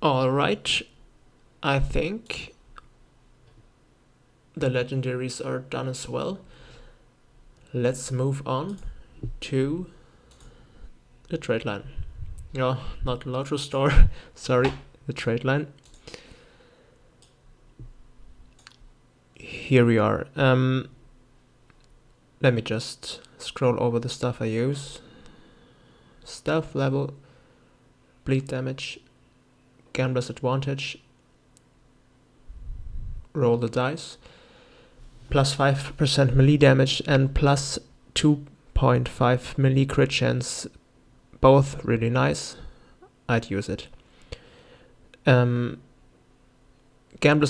Alright, I think the legendaries are done as well. Let's move on to the trade line. No, not the Lotro store, sorry, the trade line. Here we are. Let me just scroll over the stuff I use. Stealth level, bleed damage, gambler's advantage, roll the dice, plus 5% melee damage and plus 2.5 melee crit chance, both really nice. I'd use it. Gambler's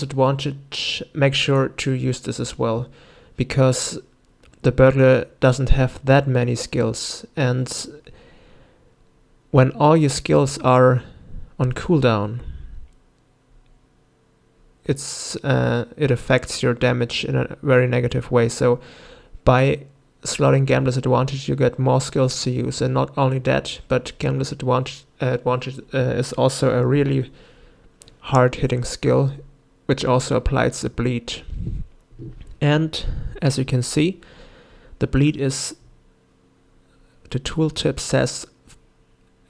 advantage, make sure to use this as well, because the Burglar doesn't have that many skills, and when all your skills are on cooldown, it affects your damage in a very negative way. So by slotting Gambler's advantage, you get more skills to use, and not only that, but Gambler's advantage is also a really hard-hitting skill, which also applies the bleed. And as you can see, the bleed is, the tooltip says,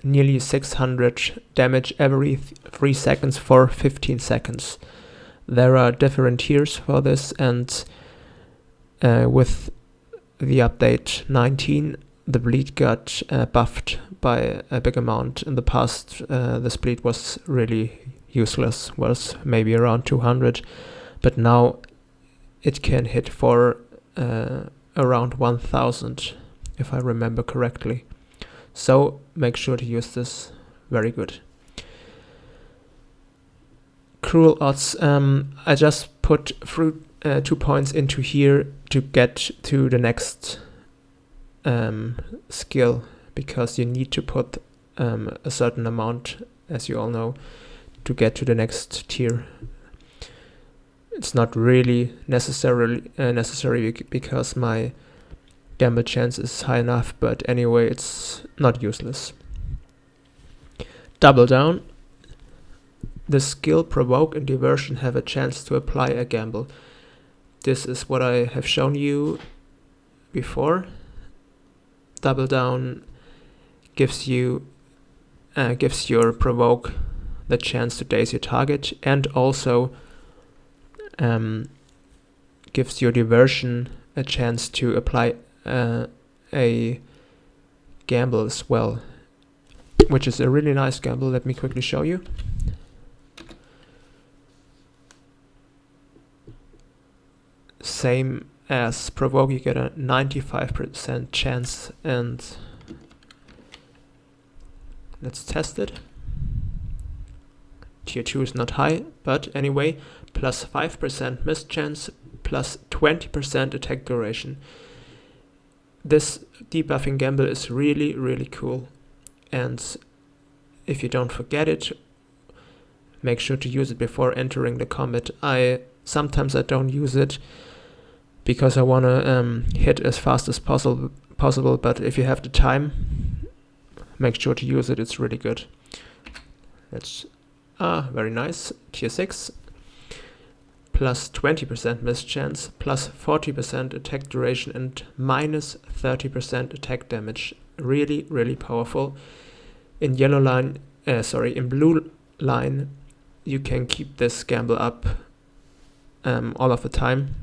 nearly 600 damage every 3 seconds for 15 seconds. There are different tiers for this, and with the update 19, the bleed got buffed by a big amount. In the past, this bleed was really useless, was maybe around 200, but now it can hit for around 1000, if I remember correctly. So make sure to use this. Very good. Cruel odds. I just put 2 points into here to get to the next skill, because you need to put a certain amount, as you all know, to get to the next tier. It's not really necessary because my gamble chance is high enough, but anyway, it's not useless. Double down. The skill provoke and diversion have a chance to apply a gamble. This is what I have shown you before. Double down gives your provoke the chance to daze your target, and also gives your diversion a chance to apply a gamble as well, which is a really nice gamble. Let me quickly show you. Same as provoke, you get a 95% chance, and let's test it. Tier 2 is not high, but anyway, plus 5% miss chance, plus 20% attack duration. This debuffing gamble is really, really cool, and if you don't forget it, make sure to use it before entering the combat. Sometimes I don't use it because I want to hit as fast as possible, but if you have the time, make sure to use it. It's really good. That's very nice. Tier 6, plus 20% miss chance, plus 40% attack duration, and minus 30% attack damage. Really, really powerful. In blue line, you can keep this gamble up all of the time,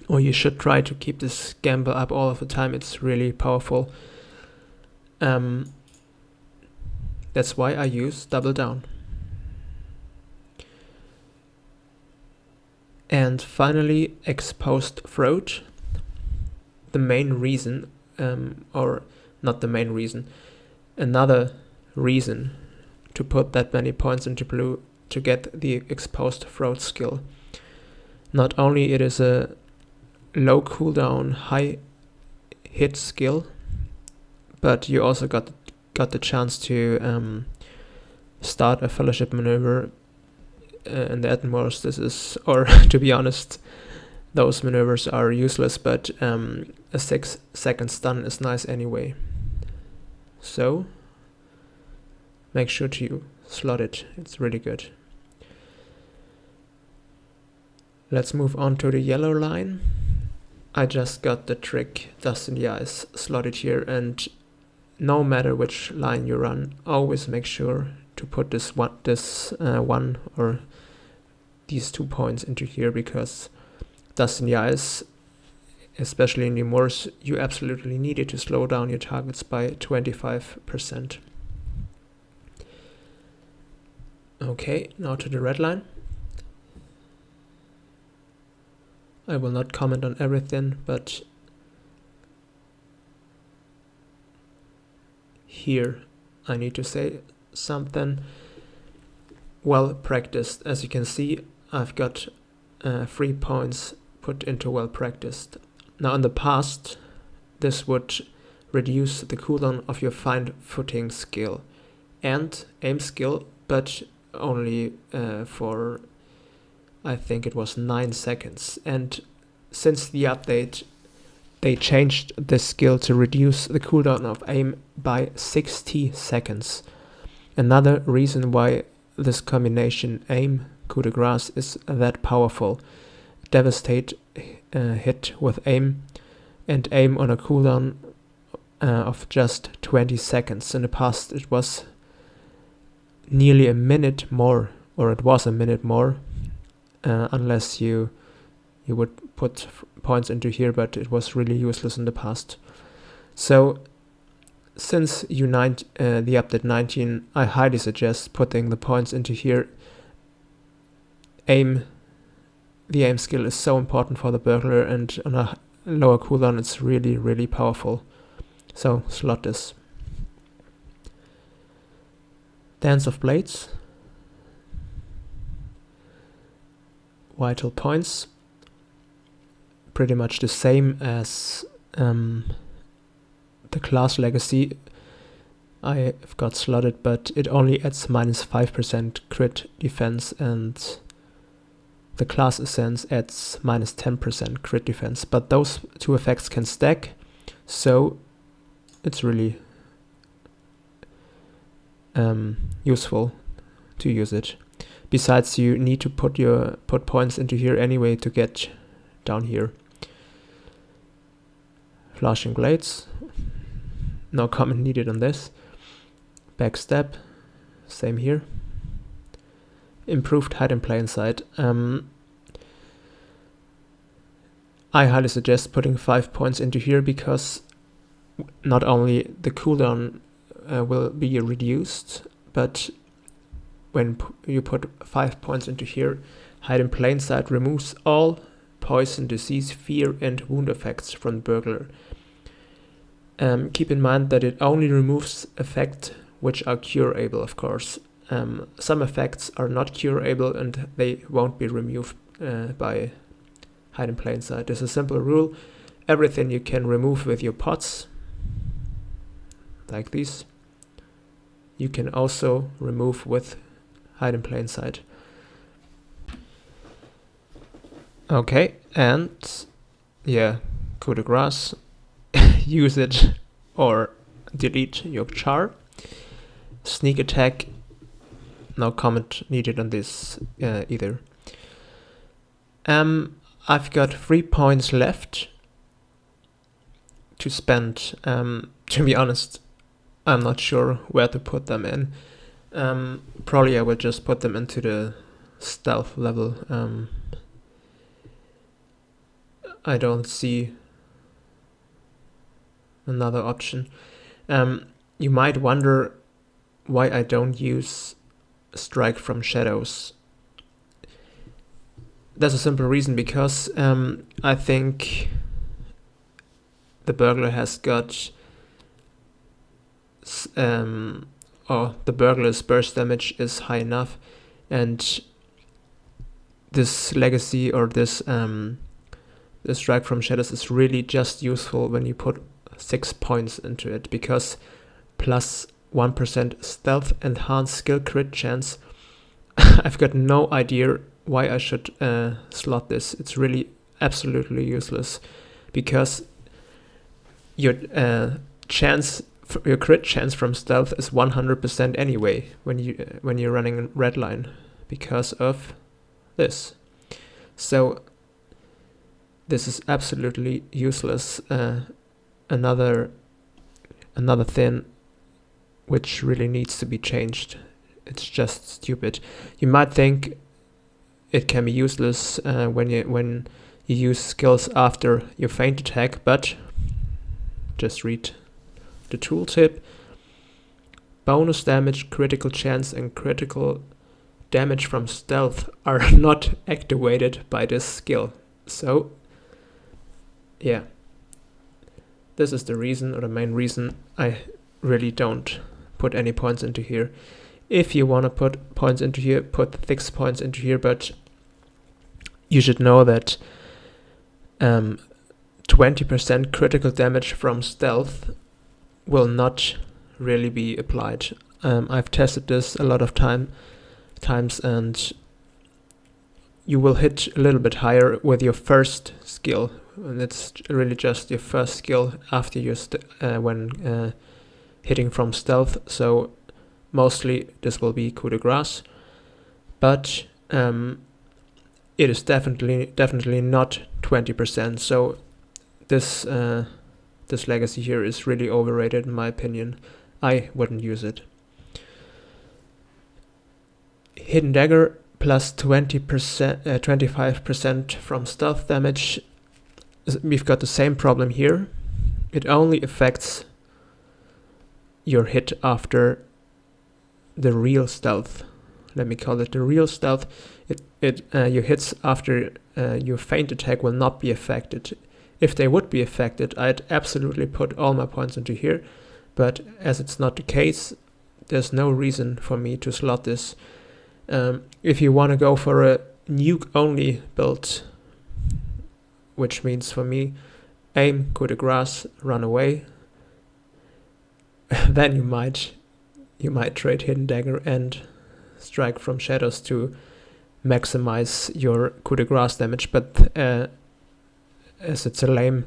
or you should try to keep this gamble up all of the time. It's really powerful. That's why I use double down. And finally, exposed throat. The main reason, or not the main reason, another reason to put that many points into blue to get the exposed throat skill. Not only it is a low cooldown, high hit skill, but you also got the chance to start a fellowship maneuver. And at most this is, or to be honest, those maneuvers are useless, but a 6-second stun is nice anyway. So make sure to slot it. It's really good. Let's move on to the yellow line. I just got the trick Dust in the Eyes slotted here, and no matter which line you run, always make sure to put this one or these 2 points into here, because Dust in the Eyes, especially in the Moors, you absolutely need it to slow down your targets by 25%. Okay, now to the red line. I will not comment on everything, but here I need to say something. Well practiced. As you can see, I've got 3 points put into well practiced. Now in the past, this would reduce the cooldown of your find footing skill and aim skill, but only for, I think it was 9 seconds. And since the update, they changed this skill to reduce the cooldown of aim by 60 seconds. Another reason why this combination aim coup de grace is that powerful. Devastate hit with aim, and aim on a cooldown of just 20 seconds. In the past it was nearly a minute more, or it was a minute more, unless you would put points into here, but it was really useless in the past. So since the update 19, I highly suggest putting the points into here. The aim skill is so important for the Burglar, and on a lower cooldown it's really, really powerful. So slot this. Dance of Blades. Vital points. Pretty much the same as the class legacy I've got slotted, but it only adds -5% crit defense, and the class essence adds -10% crit defense. But those 2 effects can stack, so it's really useful to use it. Besides, you need to put points into here anyway to get down here. Flashing Blades, no comment needed on this. Backstab, same here. Improved hide in plain sight. I highly suggest putting 5 points into here, because not only the cooldown will be reduced, but when you put 5 points into here, hide in plain sight removes all poison, disease, fear and wound effects from the Burglar. Keep in mind that it only removes effects which are curable, of course. Some effects are not curable and they won't be removed by hide in plain sight. There's a simple rule: everything you can remove with your pots, like these, you can also remove with hide in plain sight. Okay, and yeah, coup de grace. Use it or delete your char. Sneak attack, no comment needed on this either. I've got 3 points left to spend. To be honest, I'm not sure where to put them in. Probably I will just put them into the stealth level. I don't see another option. You might wonder why I don't use Strike from Shadows. There's a simple reason: because I think the Burglar has got the Burglar's burst damage is high enough, and this legacy or this the Strike from Shadows is really just useful when you put 6 points into it, because plus 1% stealth enhanced skill crit chance. I've got no idea why I should slot this. It's really absolutely useless, because your chance your crit chance from stealth is 100% anyway when you're running redline because of this. So this is absolutely useless. Another thing which really needs to be changed. It's just stupid. You might think it can be useless when you use skills after your feint attack, but just read the tooltip. Bonus damage, critical chance, and critical damage from stealth are not activated by this skill. So yeah, this is the reason, or the main reason, I really don't put any points into here. If you want to put points into here, put 6 points into here, but you should know that 20% critical damage from stealth will not really be applied. I've tested this a lot of times, and you will hit a little bit higher with your first skill, and it's really just your first skill after you when hitting from stealth. So mostly this will be coup de grace, but it is definitely not 20%. So this legacy here is really overrated in my opinion. I wouldn't use it. Hidden dagger plus 25% from stealth damage. We've got the same problem here. It only affects your hit after the real stealth. Let me call it the real stealth. Your hits after your feint attack will not be affected. If they would be affected, I'd absolutely put all my points into here, but as it's not the case, there's no reason for me to slot this. If you want to go for a nuke only build, which means for me aim, coup de grace, run away, then you might trade hidden dagger and strike from shadows to maximize your coup de grace damage, but as it's a lame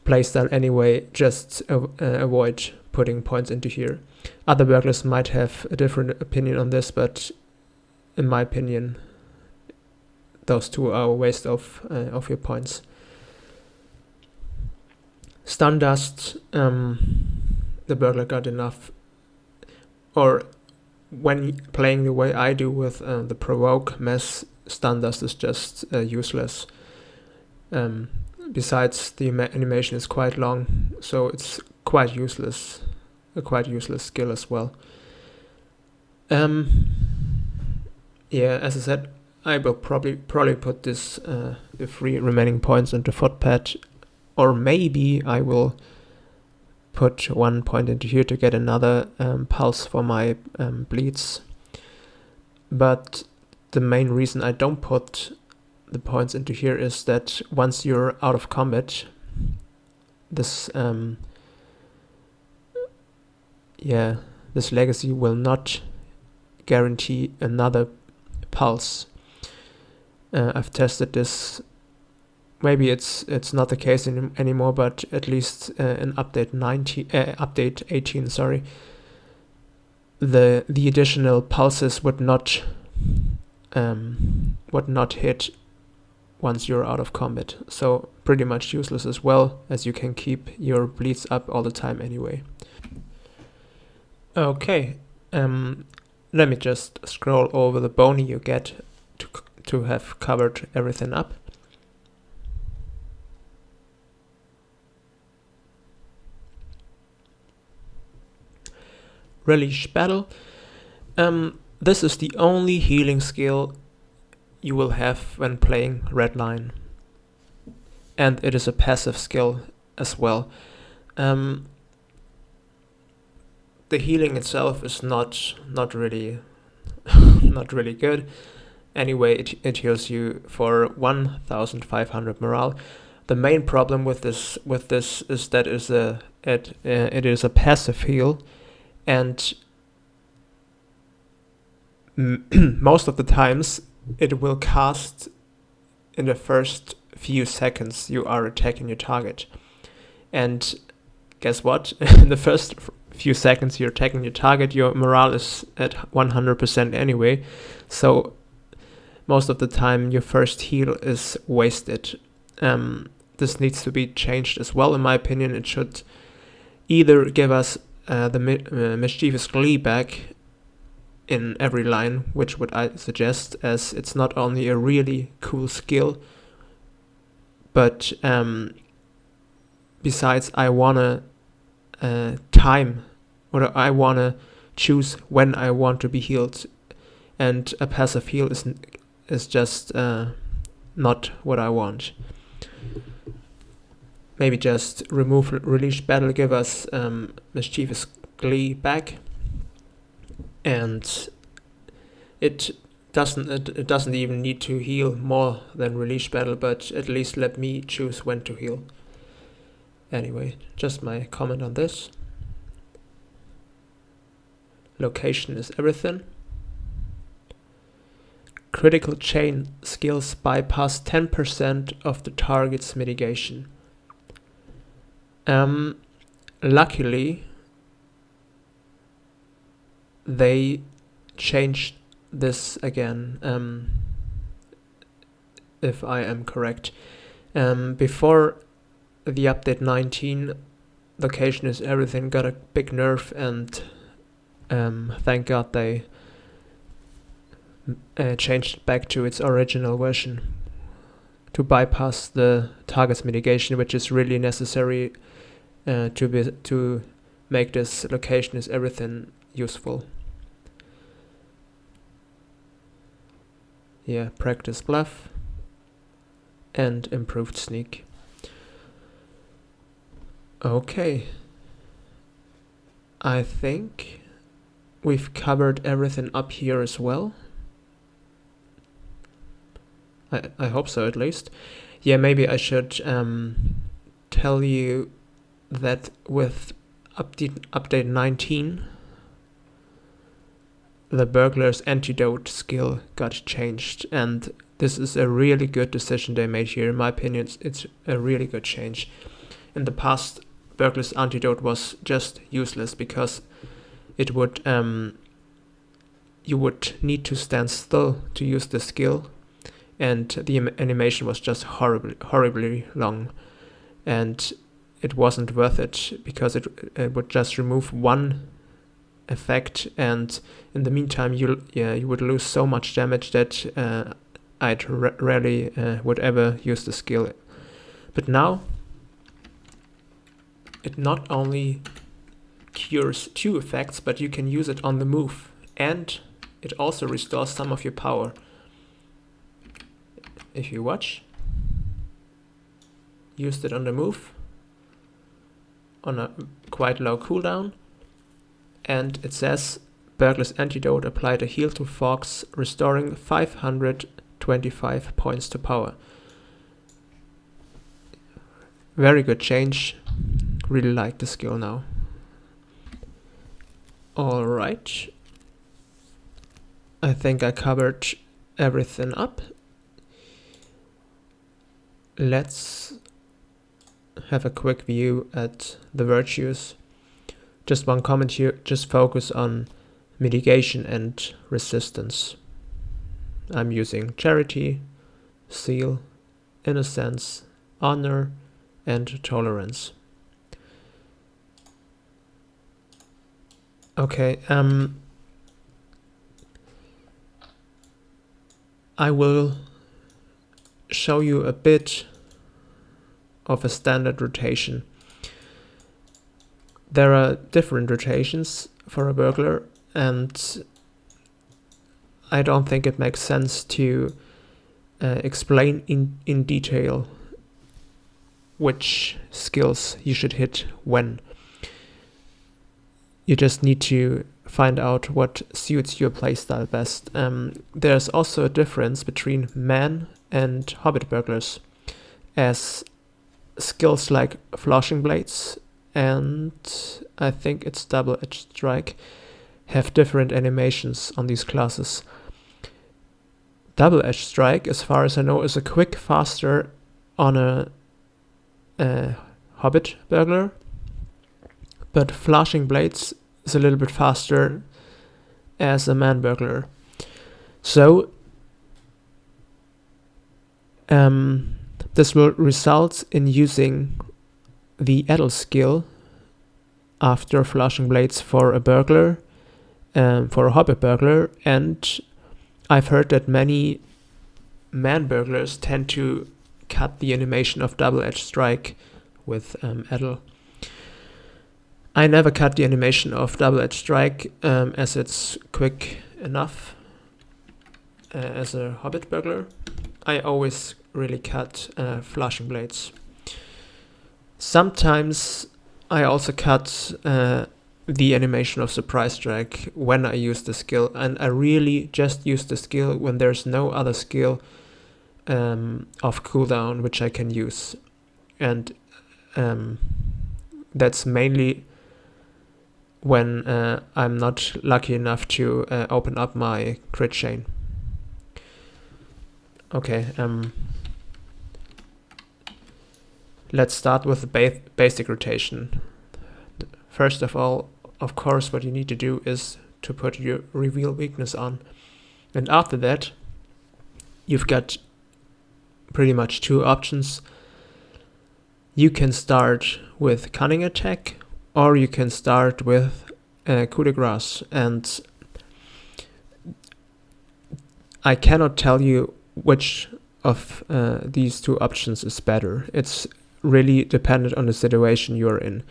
playstyle anyway, just avoid putting points into here. Other burglars might have a different opinion on this, but in my opinion those two are a waste of your points. Stun dust, the burglar got enough, or when playing the way I do with the provoke mess, stun dust is just useless. Besides, the animation is quite long, so it's quite useless, a quite useless skill as well. Yeah, as I said, I will probably put this the 3 remaining points into footpad, or maybe I will put 1 point into here to get another pulse for my bleeds. But the main reason I don't put the points into here is that once you're out of combat, this this legacy will not guarantee another pulse. I've tested this. Maybe it's not the case anymore, but at least in update 18, sorry, the additional pulses would not hit once you're out of combat. So pretty much useless as well, as you can keep your bleeds up all the time anyway. Okay, let me just scroll over the bony you get to have covered everything up. Relish battle. This is the only healing skill you will have when playing redline, and it is a passive skill as well. The healing itself is not really not really good. Anyway, it heals you for 1,500 morale. The main problem with this is that it is a passive heal, and most of the times it will cast in the first few seconds you are attacking your target, and guess what? In the first few seconds you're attacking your target, your morale is at 100% anyway. So most of the time your first heal is wasted. This needs to be changed as well, in my opinion. It should either give us the mischievous glee back in every line, which would I suggest, as it's not only a really cool skill, but besides I wanna time, or I wanna choose when I want to be healed, and a passive heal is just not what I want. Maybe just remove relish battle, give us mischievous glee back, and it doesn't even need to heal more than relish battle, but at least let me choose when to heal. Anyway, just my comment on this. Location is everything. Critical chain skills bypass 10% of the target's mitigation. Luckily, they changed this again, if I am correct. Before the update 19, location is everything got a big nerf, and thank God they changed it back to its original version to bypass the target's mitigation, which is really necessary to make this location is everything useful. Yeah, practice bluff and improved sneak. Okay, I think we've covered everything up here as well. I hope so, at least. Yeah, maybe I should tell you that with update 19, the Burglar's antidote skill got changed, and this is a really good decision they made here. In my opinion, it's a really good change. In the past, Burglar's antidote was just useless because it would you would need to stand still to use the skill, and the animation was just horribly long, and it wasn't worth it because it would just remove one effect, and in the meantime you would lose so much damage that I'd rarely would ever use the skill. But now it not only cures 2 effects, but you can use it on the move, and it also restores some of your power. If you watch, used it on the move on a quite low cooldown, and it says Burglar's antidote applied a heal to Fawkes, restoring 525 points to power. Very good change. Really like the skill now. Alright, I think I covered everything up. Let's have a quick view at the virtues. Just one comment here, just focus on mitigation and resistance. I'm using charity, zeal, innocence, honor, and tolerance. Okay, I will show you a bit of a standard rotation. There are different rotations for a burglar, and I don't think it makes sense to explain in detail which skills you should hit when. You just need to find out what suits your playstyle best. There's also a difference between man and hobbit burglars, as skills like flashing blades and I think it's double-edged strike have different animations on these classes. Double-edged strike, as far as I know, is a quick faster on a hobbit burglar, but flashing blades is a little bit faster as a man burglar. So this will result in using the Edel skill after flashing blades for a burglar, for a hobbit burglar, and I've heard that many man burglars tend to cut the animation of double-edged strike with Edel. I never cut the animation of double-edged strike as it's quick enough as a hobbit burglar. I always really cut flashing blades. Sometimes I also cut the animation of surprise strike when I use the skill, and I really just use the skill when there's no other skill of cooldown which I can use, and that's mainly when I'm not lucky enough to open up my crit chain. Okay, let's start with the basic rotation. First of all, of course, what you need to do is to put your reveal weakness on, and after that you've got pretty much two options. You can start with cunning attack, or you can start with coup de grace, and I cannot tell you which of these two options is better. It's really dependent on the situation you're in.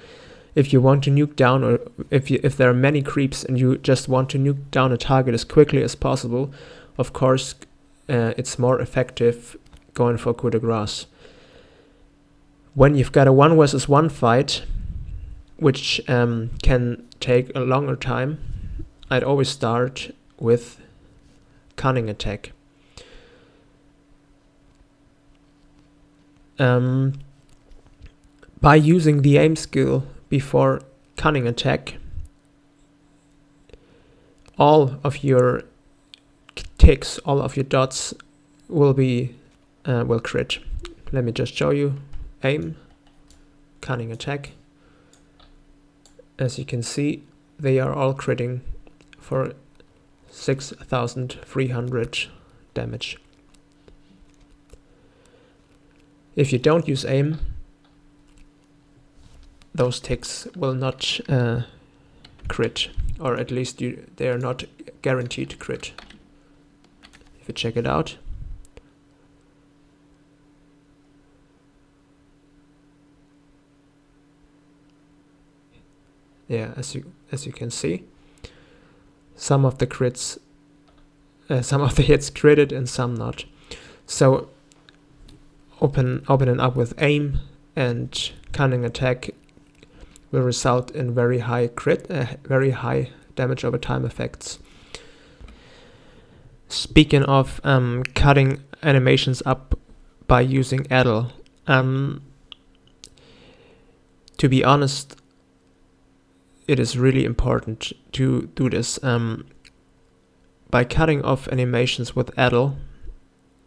If you want to nuke down, or if there are many creeps and you just want to nuke down a target as quickly as possible, of course it's more effective going for coup de grace. When you've got a 1 versus 1 fight, which can take a longer time, I'd always start with cunning attack. By using the aim skill before cunning attack, all of your ticks, all of your dots will crit. Let me just show you. Aim, cunning attack. As you can see, they are all critting for 6,300 damage. If you don't use aim, those ticks will not crit, or at least they are not guaranteed to crit. If you check it out, yeah, as you can see, some of the crits, some of the hits critted and some not. So opening up with aim and cunning attack will result in very high damage over time effects. Speaking of cutting animations up by using Edel, to be honest, it is really important to do this. By cutting off animations with Edel,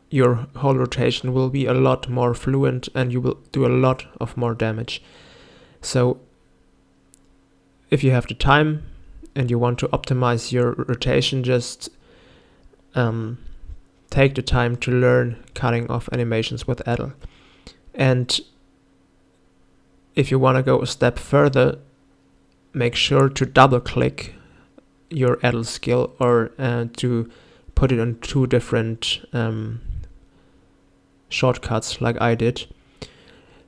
your whole rotation will be a lot more fluent and you will do a lot of more damage. So if you have the time and you want to optimize your rotation, just take the time to learn cutting off animations with Edel. And if you want to go a step further, make sure to double click your Edel skill, or to put it on two different shortcuts like I did.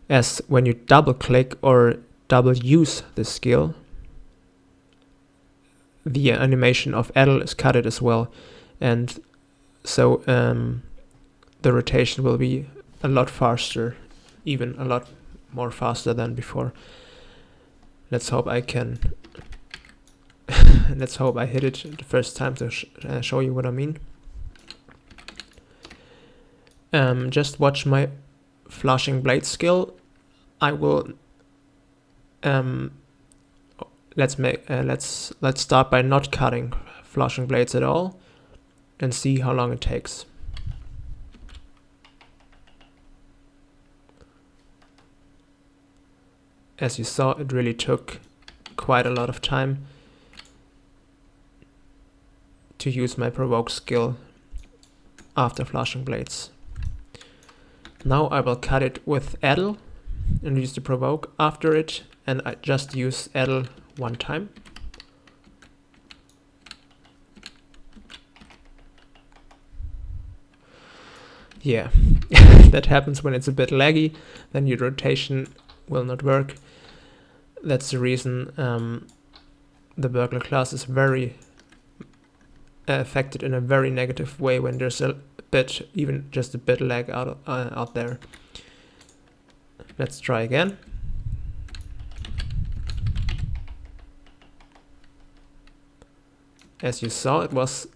As when you double click or double use the skill, the animation of Edel is cutted as well, and so the rotation will be a lot faster, even a lot more faster than before. Let's hope I can let's hope I hit it the first time to show you what I mean. Just watch my flashing blade skill. I will let's start by not cutting flashing blades at all and see how long it takes. As you saw, it really took quite a lot of time to use my provoke skill after flashing blades. Now I will cut it with Edel and use the provoke after it, and I just use Edel one time. Yeah, that happens when it's a bit laggy, then your rotation will not work. That's the reason the Burglar class is very affected in a very negative way when there's a bit, even just a bit lag out there. Let's try again. As you saw, it was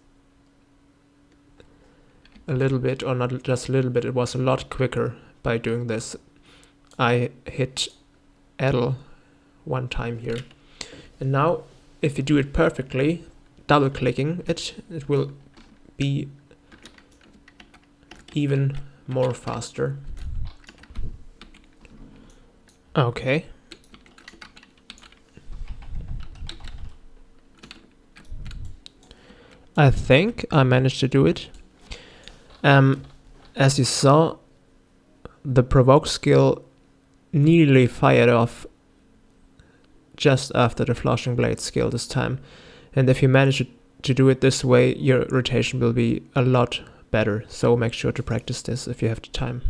a little bit, or not just a little bit, it was a lot quicker by doing this. I hit Edel one time here. And now, if you do it perfectly, double clicking it, it will be even more faster. Okay. I think I managed to do it. As you saw, the provoke skill nearly fired off just after the flashing blade skill this time. And if you manage to do it this way, your rotation will be a lot better. So make sure to practice this if you have the time.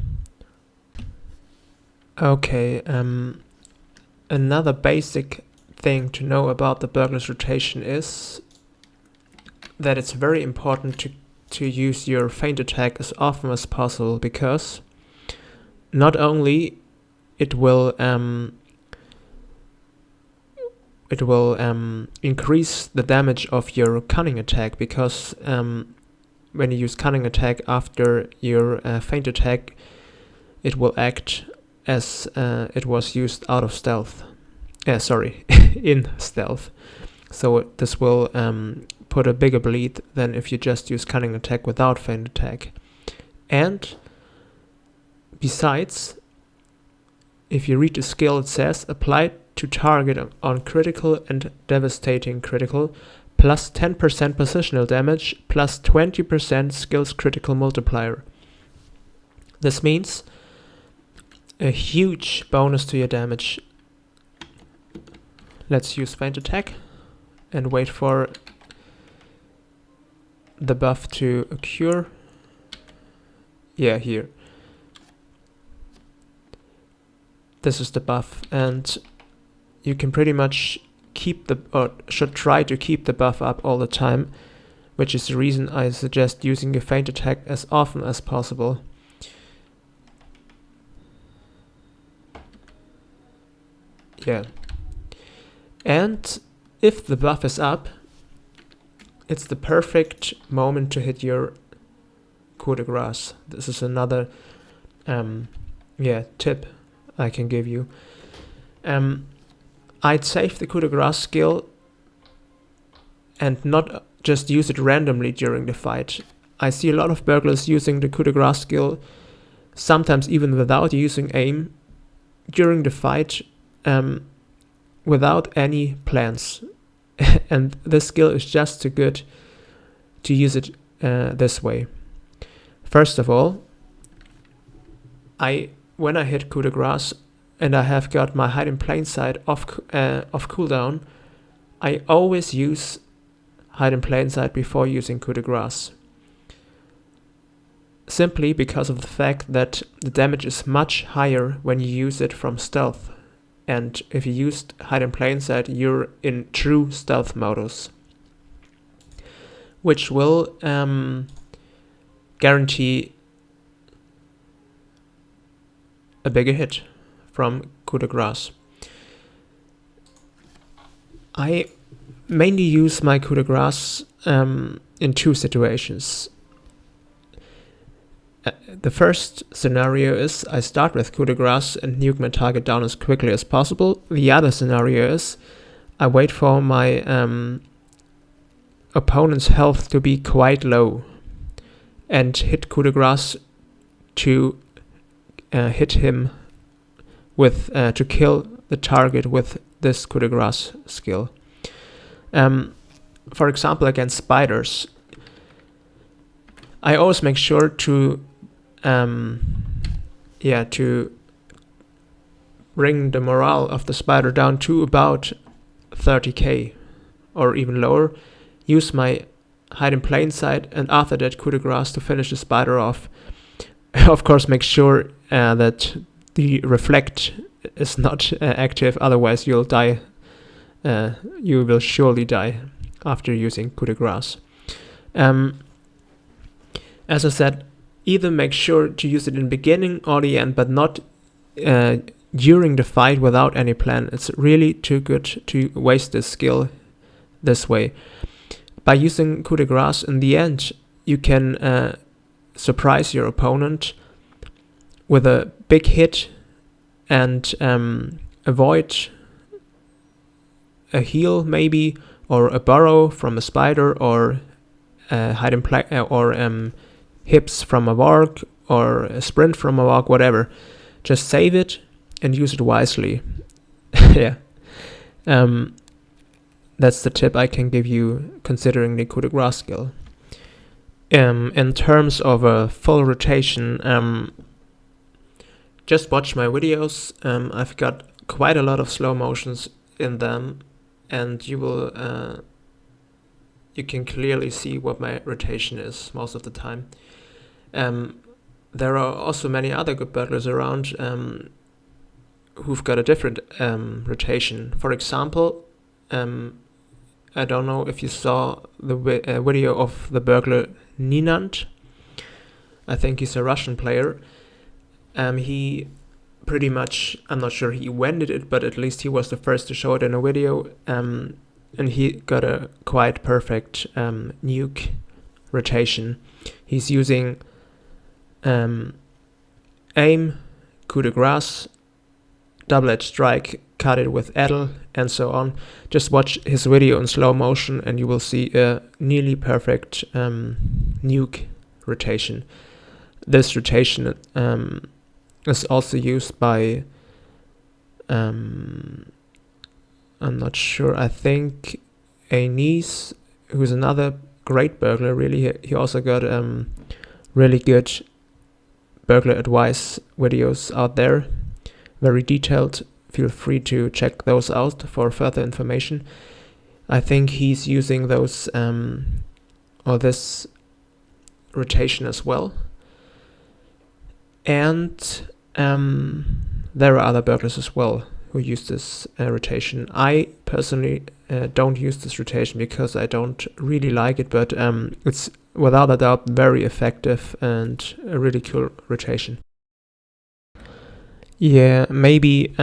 Okay, another basic thing to know about the Burglar's rotation is that it's very important to use your feint attack as often as possible, because not only it will increase the damage of your cunning attack, because when you use cunning attack after your feint attack, it will act as it was used out of stealth. In stealth. So this will put a bigger bleed than if you just use cunning attack without feint attack. And besides, if you read the skill, it says apply to target on critical and devastating critical, plus 10% positional damage, plus 20% skills critical multiplier. This means a huge bonus to your damage. Let's use feint attack and wait for the buff to occur. Yeah, here. This is the buff, and you can pretty much keep the, or should try to keep the buff up all the time, which is the reason I suggest using your feint attack as often as possible. Yeah. And if the buff is up, it's the perfect moment to hit your coup de grace. This is another tip I can give you. I'd save the coup de grace skill and not just use it randomly during the fight. I see a lot of burglars using the coup de grace skill, sometimes even without using aim, during the fight, without any plans. And this skill is just too good to use it this way. First of all, when I hit coup de grace and I have got my hide in plain sight off cooldown, I always use hide in plain sight before using coup de grace. Simply because of the fact that the damage is much higher when you use it from stealth. And if you used hide in plain sight, you're in true stealth modus, which will guarantee a bigger hit from coup de grace. I mainly use my coup de grace in two situations. The first scenario is I start with coup de grace and nuke my target down as quickly as possible. The other scenario is I wait for my opponent's health to be quite low and hit coup de grace to hit him with to kill the target with this coup de grace skill. For example, against spiders, I always make sure to to bring the morale of the spider down to about 30k or even lower. Use my hide in plain sight, and after that coup de grace to finish the spider off. Of course, make sure that the reflect is not active, otherwise you'll die. You will surely die after using coup de grace. As I said, either make sure to use it in the beginning or the end, but not during the fight without any plan. It's really too good to waste this skill this way. By using coup de grace in the end, you can surprise your opponent with a big hit and avoid a heal maybe, or a burrow from a spider, or hide in plain, or hips from a warg, or a sprint from a warg, whatever. Just save it and use it wisely. Yeah. That's the tip I can give you considering the coup de grace skill. In terms of a full rotation, just watch my videos. I've got quite a lot of slow motions in them, and you can clearly see what my rotation is most of the time. There are also many other good burglars around who've got a different rotation. For example, I don't know if you saw the video of the burglar Ninant. I think he's a Russian player. He pretty much, I'm not sure he invented it, but at least he was the first to show it in a video. And he got a quite perfect nuke rotation. He's using aim, coup de grace, double-edged strike, cut it with Edel, and so on. Just watch his video in slow motion and you will see a nearly perfect nuke rotation. This rotation is also used by, I'm not sure, I think Anis, who's another great burglar, really. He also got really good burglar advice videos out there, very detailed. Feel free to check those out for further information. I think he's using those or this rotation as well. And there are other burglars as well who use this rotation. I personally don't use this rotation because I don't really like it, but it's without a doubt very effective and a really cool rotation. Yeah, maybe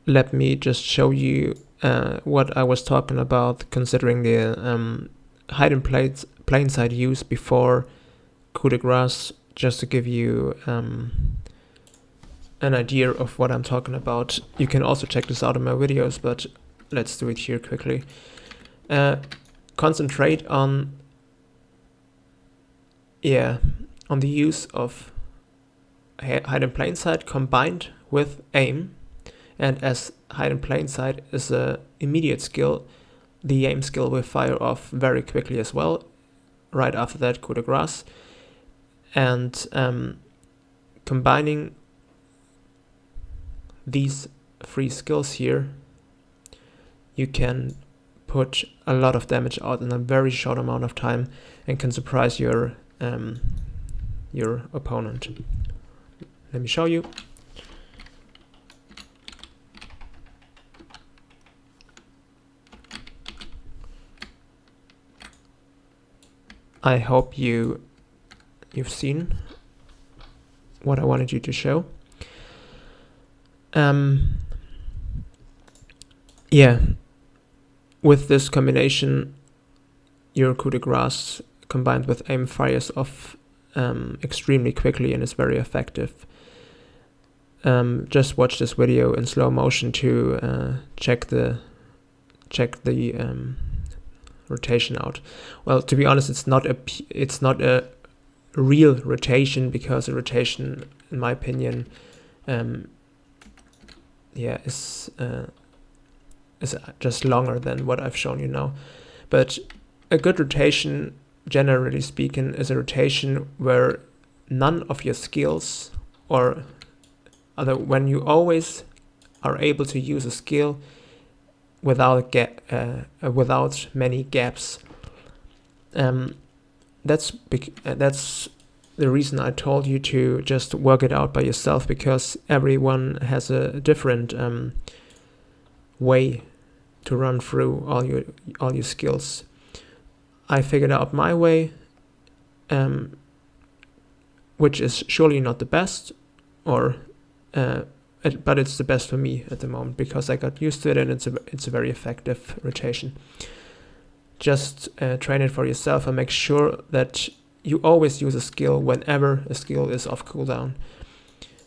let me just show you what I was talking about, considering the hide in plain sight use before coup de grace, just to give you an idea of what I'm talking about. You can also check this out in my videos, but let's do it here quickly. Concentrate on the use of hide in plain sight combined with aim, and as hide in plain sight is a immediate skill, the aim skill will fire off very quickly as well. Right after that, coup de grace, and combining these three skills here, you can put a lot of damage out in a very short amount of time and can surprise your opponent. Let me show you. I hope you've seen what I wanted you to show. With this combination, your coup de grace combined with aim fires off extremely quickly and is very effective. Just watch this video in slow motion to check the rotation out. Well, to be honest, it's not a real rotation, because a rotation, in my opinion, is is just longer than what I've shown you now. But a good rotation, generally speaking, is a rotation where none of your skills, or when you always are able to use a skill without many gaps. That's the reason I told you to just work it out by yourself, because everyone has a different way to run through all your skills. I figured out my way, which is surely not the best, but it's the best for me at the moment, because I got used to it, and it's a very effective rotation. Just train it for yourself and make sure that you always use a skill whenever a skill is off cooldown.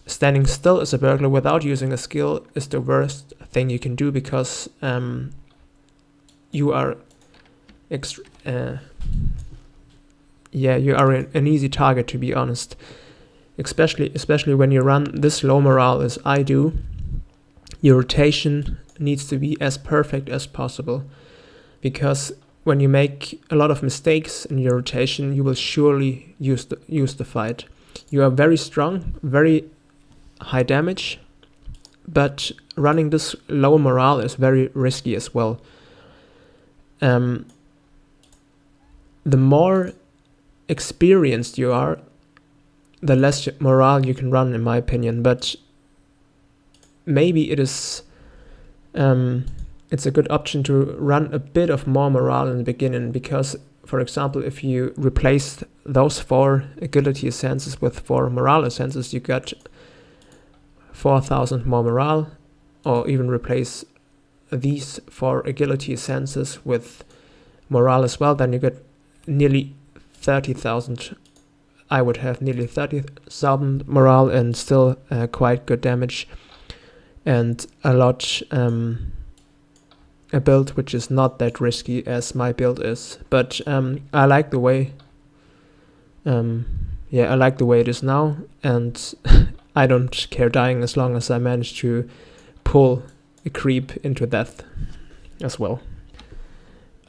Standing still as a burglar without using a skill is the worst thing you can do, because you are an easy target, to be honest. Especially when you run this low morale as I do. Your rotation needs to be as perfect as possible, because when you make a lot of mistakes in your rotation, you will surely use the fight. You are very strong, very high damage, but running this low morale is very risky as well. The more experienced you are, the less morale you can run, in my opinion. But maybe it's a good option to run a bit of more morale in the beginning, because, for example, if you replace those 4 agility essences with 4 morale essences, you got 4,000 more morale, or even replace these 4 agility essences with morale as well, then you get nearly 30,000. I would have nearly 30,000 morale and still quite good damage, and a build which is not that risky as my build is. But I like the way it is now, and I don't care dying as long as I manage to pull a creep into death as well.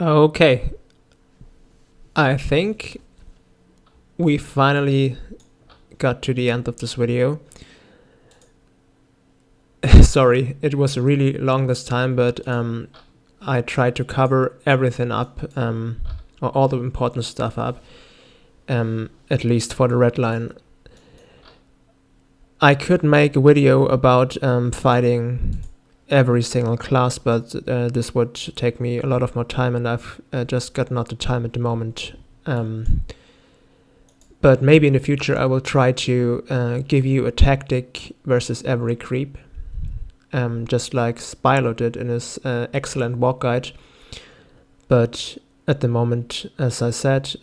Okay, I think we finally got to the end of this video. Sorry, it was really long this time, but I tried to cover everything up, or all the important stuff up, at least for the red line. I could make a video about fighting every single class, but this would take me a lot of more time, and I've just got not the time at the moment. But maybe in the future I will try to give you a tactic versus every creep, just like Spylo did in his excellent walk guide. But at the moment, as I said,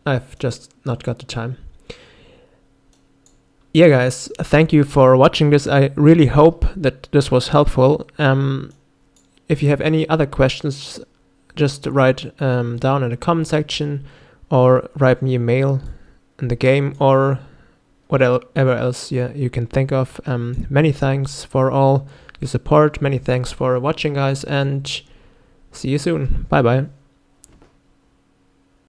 I've just not got the time. Yeah, guys, thank you for watching this. I really hope that this was helpful. If you have any other questions, just write down in the comment section, or write me a mail in the game, or whatever else you can think of. Many thanks for all your support. Many thanks for watching, guys, and see you soon. Bye bye.